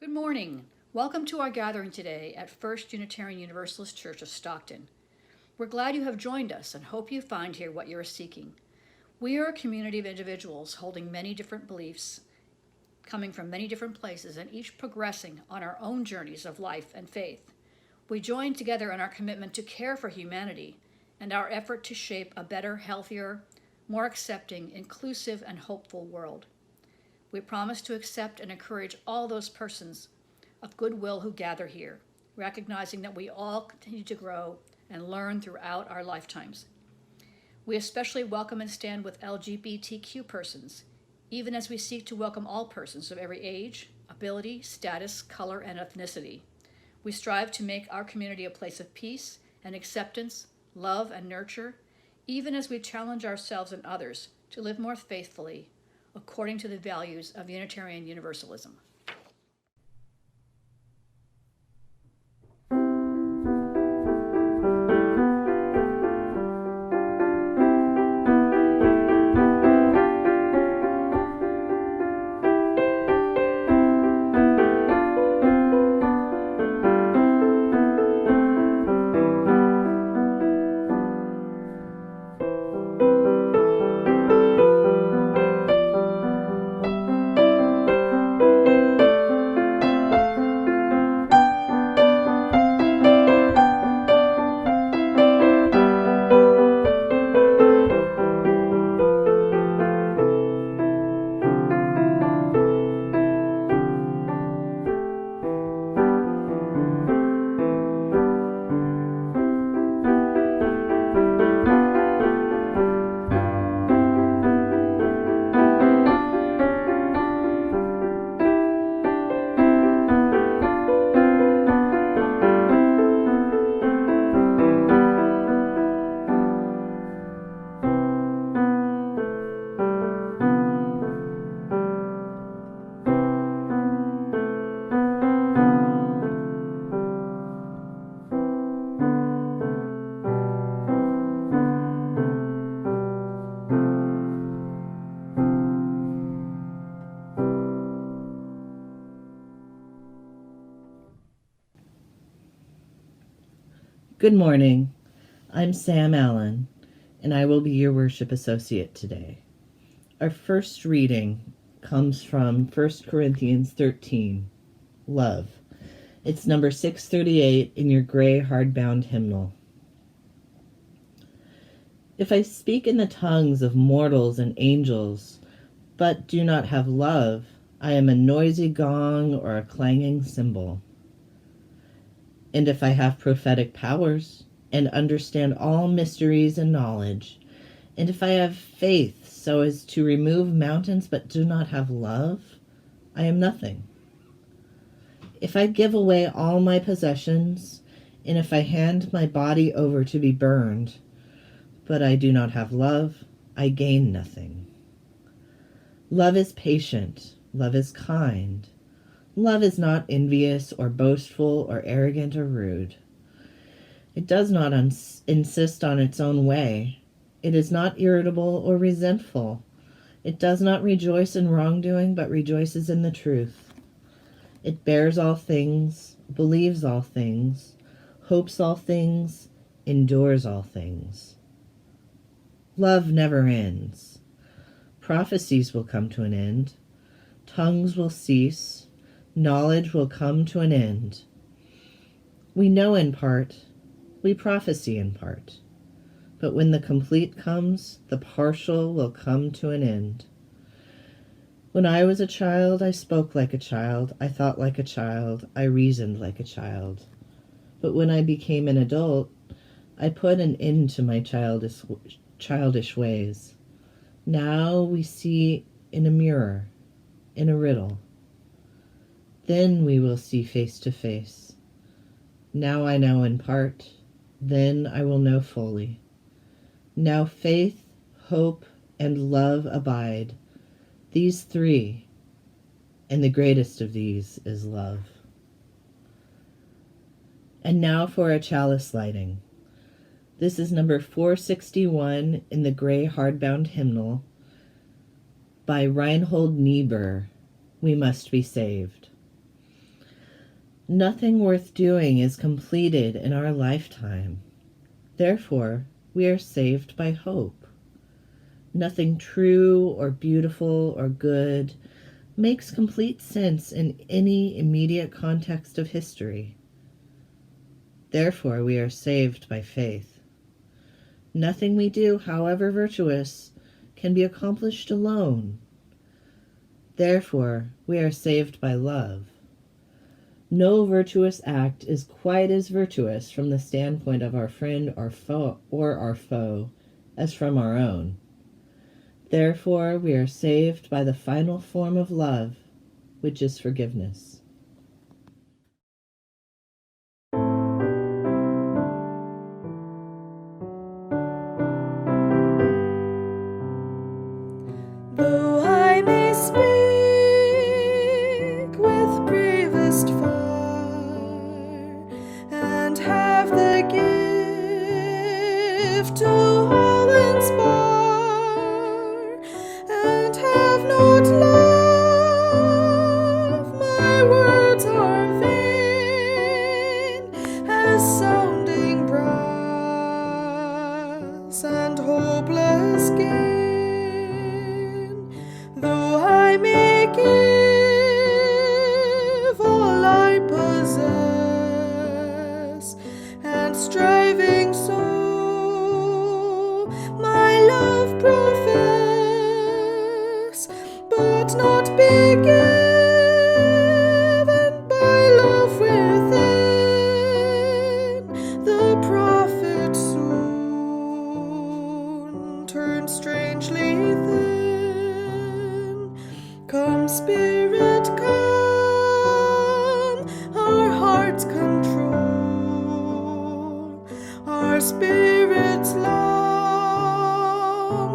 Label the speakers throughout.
Speaker 1: Good morning. Welcome to our gathering today at First Unitarian Universalist Church of Stockton. We're glad you have joined us and hope you find here what you are seeking. We are a community of individuals holding many different beliefs, coming from many different places, and each progressing on our own journeys of life and faith. We join together in our commitment to care for humanity and our effort to shape a better, healthier, more accepting, inclusive, and hopeful world. We promise to accept and encourage all those persons of goodwill who gather here, recognizing that we all continue to grow and learn throughout our lifetimes. We especially welcome and stand with LGBTQ persons, even as we seek to welcome all persons of every age, ability, status, color, and ethnicity. We strive to make our community a place of peace and acceptance, love and nurture, even as we challenge ourselves and others to live more faithfully according to the values of Unitarian Universalism.
Speaker 2: Good morning. I'm Sam Allen, and I will be your worship associate today. Our first reading comes from 1 Corinthians 13, Love. It's number 638 in your gray hardbound hymnal. If I speak in the tongues of mortals and angels, but do not have love, I am a noisy gong or a clanging cymbal. And if I have prophetic powers and understand all mysteries and knowledge, and if I have faith so as to remove mountains but do not have love, I am nothing. If I give away all my possessions, and if I hand my body over to be burned, but I do not have love, I gain nothing. Love is patient, love is kind. Love is not envious or boastful or arrogant or rude. It does not insist on its own way. It is not irritable or resentful. It does not rejoice in wrongdoing, but rejoices in the truth. It bears all things, believes all things, hopes all things, endures all things. Love never ends. Prophecies will come to an end. Tongues will cease. Knowledge will come to an end. We know in part, we prophesy in part. But when the complete comes, the partial will come to an end. When I was a child, I spoke like a child, I thought like a child, I reasoned like a child. But when I became an adult, I put an end to my childish ways. Now we see in a mirror, in a riddle. Then we will see face to face. Now I know in part, then I will know fully. Now faith, hope, and love abide, these three, and the greatest of these is love. And now for a chalice lighting. This is number 461 in the gray hardbound hymnal by Reinhold Niebuhr, We Must Be Saved. Nothing worth doing is completed in our lifetime. Therefore, we are saved by hope. Nothing true or beautiful or good makes complete sense in any immediate context of history. Therefore, we are saved by faith. Nothing we do, however virtuous, can be accomplished alone. Therefore, we are saved by love. No virtuous act is quite as virtuous from the standpoint of our friend or our foe as from our own. Therefore, we are saved by the final form of love, which is forgiveness.
Speaker 3: Though I may speak with bravest fire, and have the gift to all inspire, and have not love, my words are vain as sounding brass and hopeless gain. Though I may give all I possess, and striving so my love profess, but not be given by love within, the prophet soon turns strangely thin. Come, Spirit, come, our hearts control, our spirits long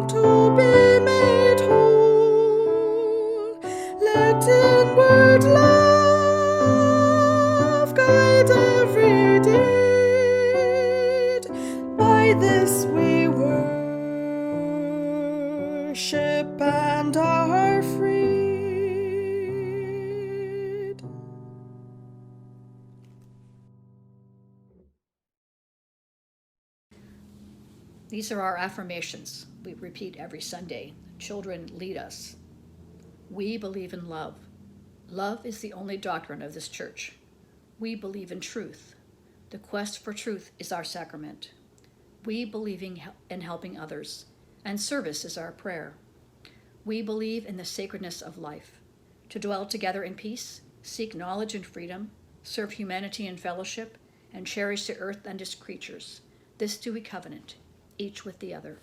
Speaker 3: to be made whole. Let inward love guide every deed. By this we worship and are freed.
Speaker 1: These are our affirmations we repeat every Sunday. Children lead us. We believe in love. Love is the only doctrine of this church. We believe in truth. The quest for truth is our sacrament. We believe in helping others, and service is our prayer. We believe in the sacredness of life, to dwell together in peace, seek knowledge and freedom, serve humanity in fellowship, and cherish the earth and its creatures. This do we covenant, each with the other.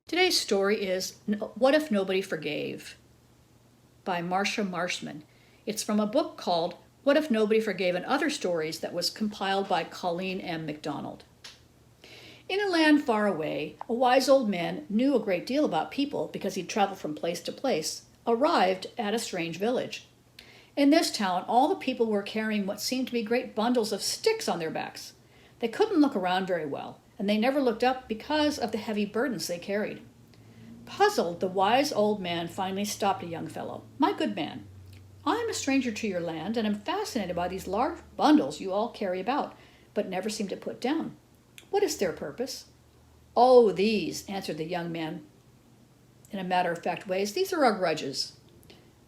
Speaker 1: Today's story is What If Nobody Forgave? By Marcia Marshman. It's from a book called What If Nobody Forgave and Other Stories that was compiled by Colleen M. MacDonald. In a land far away, a wise old man knew a great deal about people because he'd traveled from place to place, arrived at a strange village. In this town, all the people were carrying what seemed to be great bundles of sticks on their backs. They couldn't look around very well, and they never looked up because of the heavy burdens they carried. Puzzled, the wise old man finally stopped a young fellow. "My good man, I am a stranger to your land, and am fascinated by these large bundles you all carry about, but never seem to put down. What is their purpose?" "Oh, these," answered the young man in a matter-of-fact way, "these are our grudges."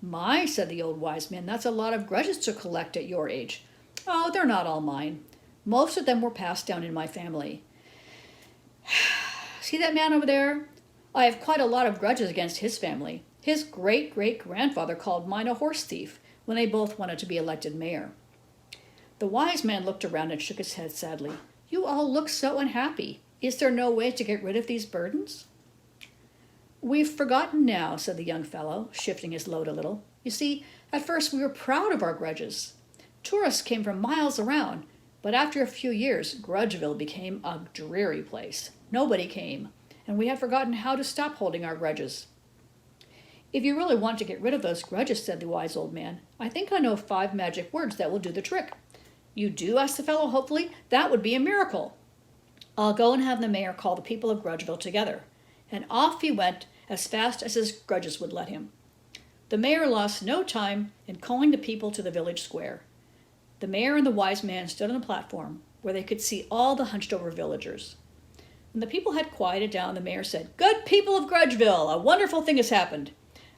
Speaker 1: "My," said the old wise man, "that's a lot of grudges to collect at your age." "Oh, they're not all mine. Most of them were passed down in my family. See that man over there? I have quite a lot of grudges against his family. His great-great-grandfather called mine a horse thief when they both wanted to be elected mayor." The wise man looked around and shook his head sadly. "You all look so unhappy. Is there no way to get rid of these burdens?" "We've forgotten now," said the young fellow, shifting his load a little. "You see, at first we were proud of our grudges. Tourists came from miles around, but after a few years, Grudgeville became a dreary place. Nobody came, and we had forgotten how to stop holding our grudges." "If you really want to get rid of those grudges," said the wise old man, "I think I know 5 magic words that will do the trick." "You do?" asked the fellow hopefully. "That would be a miracle." "I'll go and have the mayor call the people of Grudgeville together." And off he went as fast as his grudges would let him. The mayor lost no time in calling the people to the village square. The mayor and the wise man stood on the platform where they could see all the hunched over villagers. When the people had quieted down, the mayor said, "Good people of Grudgeville, a wonderful thing has happened.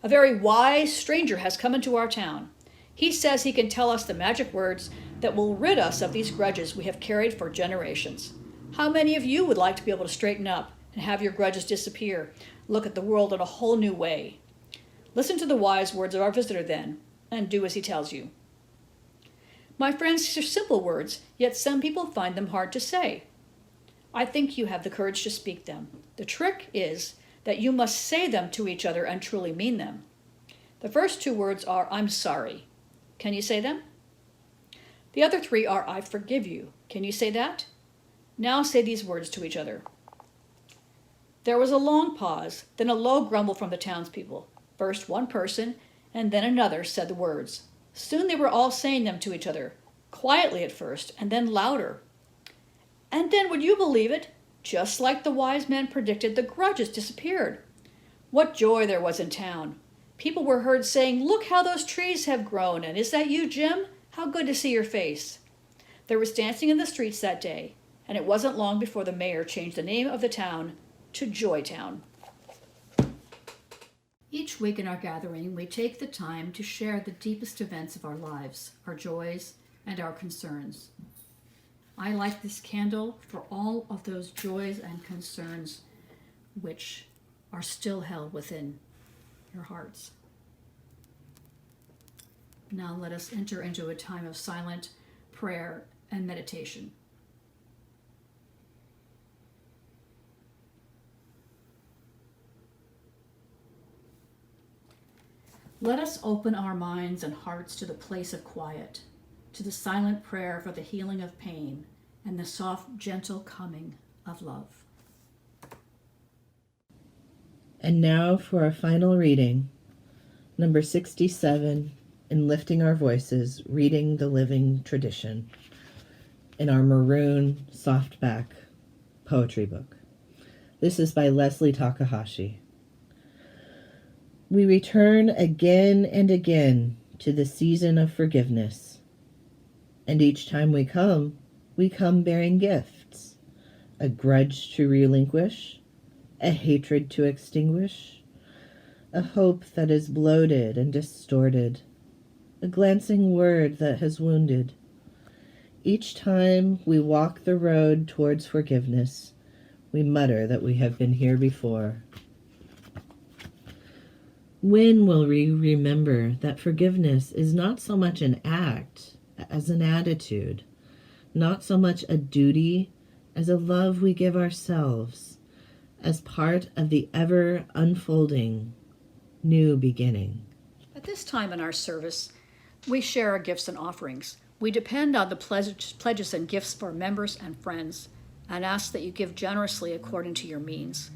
Speaker 1: A very wise stranger has come into our town. He says he can tell us the magic words that will rid us of these grudges we have carried for generations. How many of you would like to be able to straighten up and have your grudges disappear, look at the world in a whole new way? Listen to the wise words of our visitor then, and do as he tells you." My friends, these are simple words, yet some people find them hard to say. I think you have the courage to speak them. The trick is that you must say them to each other and truly mean them. The first two words are, "I'm sorry." Can you say them? The other three are, "I forgive you." Can you say that? Now say these words to each other. There was a long pause, then a low grumble from the townspeople. First one person, and then another said the words. Soon they were all saying them to each other, quietly at first, and then louder. And then, would you believe it? Just like the wise man predicted, the grudges disappeared. What joy there was in town. People were heard saying, "Look how those trees have grown, and is that you, Jim? How good to see your face." There was dancing in the streets that day, and it wasn't long before the mayor changed the name of the town to Joytown. Each week in our gathering, we take the time to share the deepest events of our lives, our joys, and our concerns. I light this candle for all of those joys and concerns which are still held within your hearts. Now let us enter into a time of silent prayer and meditation. Let us open our minds and hearts to the place of quiet, to the silent prayer for the healing of pain and the soft, gentle coming of love.
Speaker 2: And now for our final reading, number 67, in Lifting Our Voices, Reading the Living Tradition, in our maroon softback poetry book. This is by Leslie Takahashi. We return again and again to the season of forgiveness. And each time we come bearing gifts, a grudge to relinquish, a hatred to extinguish, a hope that is bloated and distorted, a glancing word that has wounded. Each time we walk the road towards forgiveness, we mutter that we have been here before. When will we remember that forgiveness is not so much an act as an attitude, not so much a duty as a love we give ourselves, as part of the ever unfolding new beginning?
Speaker 1: At this time in our service, we share our gifts and offerings. We depend on the pledges and gifts for members and friends and ask that you give generously according to your means.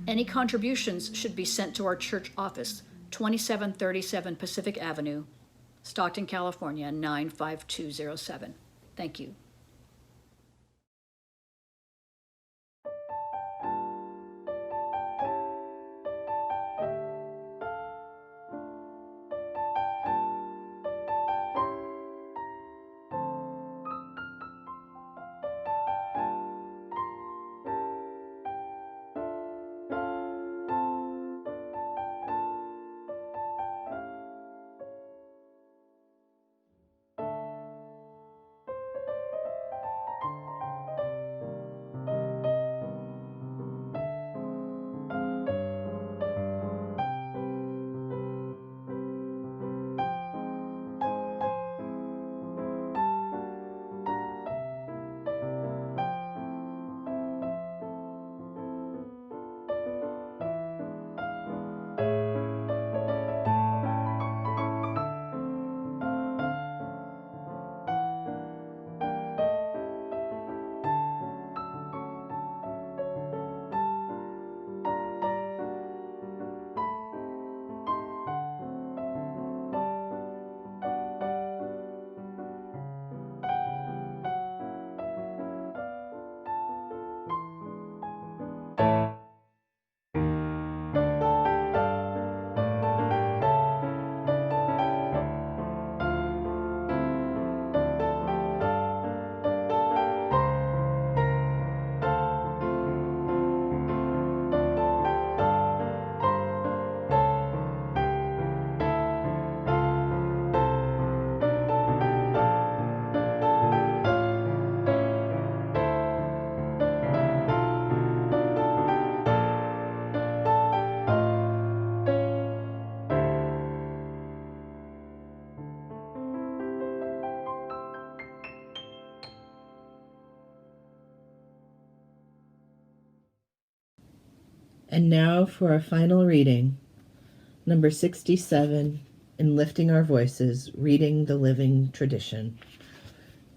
Speaker 1: Any contributions should be sent to our church office, 2737 Pacific Avenue, Stockton, California, 95207. Thank you.
Speaker 2: And now for our final reading, number 67, in Lifting Our Voices, Reading the Living Tradition,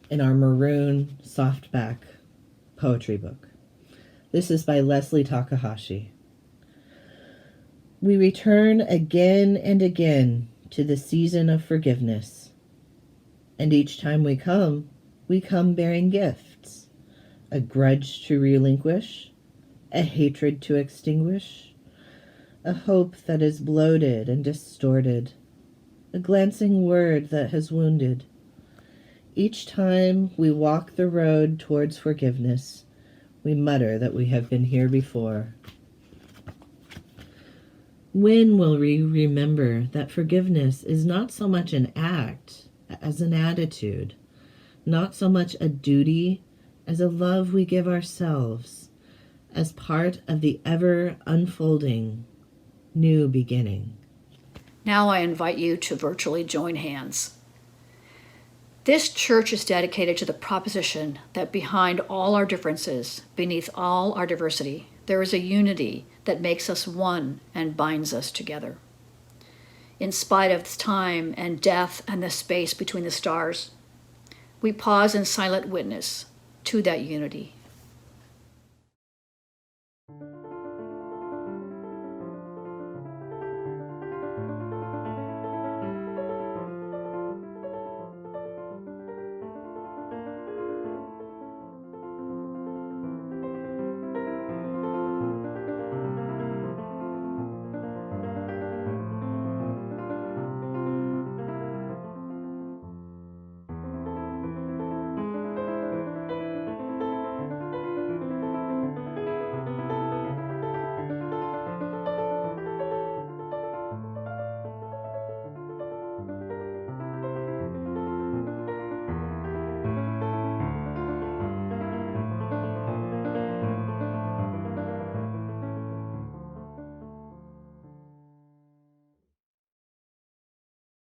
Speaker 2: in our maroon softback poetry book. This is by Leslie Takahashi. We return again and again to the season of forgiveness. And each time we come bearing gifts, a grudge to relinquish, a hatred to extinguish, a hope that is bloated and distorted, a glancing word that has wounded. Each time we walk the road towards forgiveness, we mutter that we have been here before. When will we remember that forgiveness is not so much an act as an attitude, not so much a duty as a love we give ourselves, as part of the ever unfolding new beginning?
Speaker 1: Now I invite you to virtually join hands. This church is dedicated to the proposition that behind all our differences, beneath all our diversity, there is a unity that makes us one and binds us together. In spite of time and death and the space between the stars, we pause in silent witness to that unity